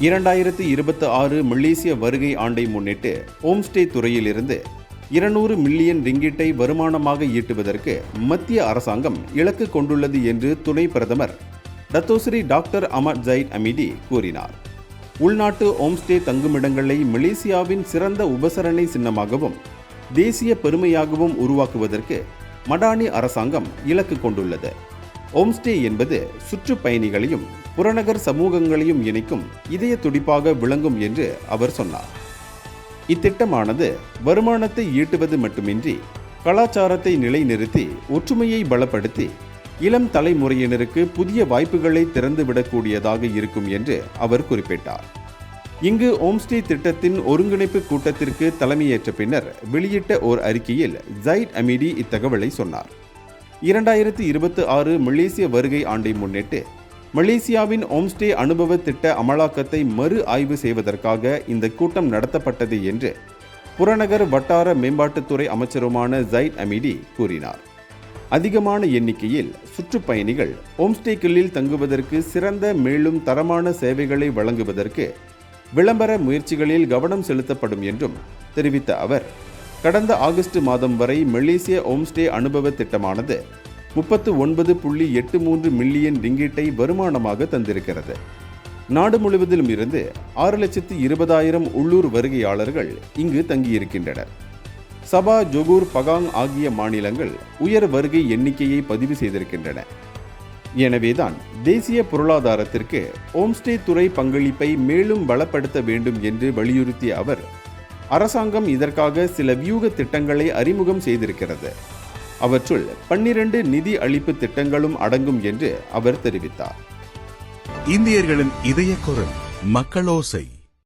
2026 மலேசிய வருகை ஆண்டை முன்னிட்டு ஹோம்ஸ்டே துறையிலிருந்து 200 மில்லியன் ரிங்கிட்டை வருமானமாக ஈட்டுவதற்கு மத்திய அரசாங்கம் இலக்கு கொண்டுள்ளது என்று துணை பிரதமர் Datuk Seri doctor Ahmad Zahid Hamidi கூறினார். உள்நாட்டு ஹோம்ஸ்டே தங்குமிடங்களை மலேசியாவின் சிறந்த உபசரணை சின்னமாகவும் தேசிய பெருமையாகவும் உருவாக்குவதற்கு மடானி அரசாங்கம் இலக்கு கொண்டுள்ளது. ஹோம்ஸ்டே என்பது சுற்றுப்பயணிகளையும் புறநகர் சமூகங்களையும் இணைக்கும் இதய துடிப்பாக விளங்கும் என்று அவர் சொன்னார். இத்திட்டமானது வருமானத்தை ஈட்டுவது மட்டுமின்றி கலாச்சாரத்தை நிலைநிறுத்தி ஒற்றுமையை பலப்படுத்தி இளம் தலைமுறையினருக்கு புதிய வாய்ப்புகளை திறந்துவிடக்கூடியதாக இருக்கும் என்று அவர் குறிப்பிட்டார். இங்கு ஹோம்ஸ்டே திட்டத்தின் ஒருங்கிணைப்பு கூட்டத்திற்கு தலைமையேற்ற பின்னர் வெளியிட்ட ஓர் அறிக்கையில் ஜைட் அமீடி இத்தகவலை சொன்னார். 2026 மலேசிய வருகை ஆண்டை முன்னிட்டு மலேசியாவின் ஹோம்ஸ்டே அனுபவ திட்ட அமலாக்கத்தை மறு ஆய்வு செய்வதற்காக இந்த கூட்டம் நடத்தப்பட்டது என்று புறநகர் வட்டார மேம்பாட்டுத்துறை அமைச்சருமான ஜைட் அமீடி கூறினார். அதிகமான எண்ணிக்கையில் சுற்றுப்பயணிகள் ஹோம்ஸ்டேக்களில் தங்குவதற்கு சிறந்த மேலும் தரமான சேவைகளை வழங்குவதற்கு விளம்பர முயற்சிகளில் கவனம் செலுத்தப்படும் என்றும் தெரிவித்த அவர், கடந்த ஆகஸ்ட் மாதம் வரை மலேசிய ஹோம்ஸ்டே அனுபவ திட்டமானது 39.83 மில்லியன் ரிங்கிட்டை வருமானமாக தந்திருக்கிறது. நாடு முழுவதிலும் இருந்து 6,20,000 உள்ளூர் வருகையாளர்கள் இங்கு தங்கியிருக்கின்றனர். சபா, ஜொகூர், பகாங் ஆகிய மாநிலங்கள் உயர் வருகை எண்ணிக்கையை பதிவு செய்திருக்கின்றன. எனவேதான் தேசிய பொருளாதாரத்திற்கு ஹோம்ஸ்டே துறை பங்களிப்பை மேலும் பலப்படுத்த வேண்டும் என்று வலியுறுத்திய அவர், அரசாங்கம் இதற்காக சில வியூக திட்டங்களை அறிமுகம் செய்திருக்கிறது. அவற்றுள் 12 நிதி அளிப்பு திட்டங்களும் அடங்கும் என்று அவர் தெரிவித்தார். இந்தியர்களின் இதய குரல் மக்களோசை.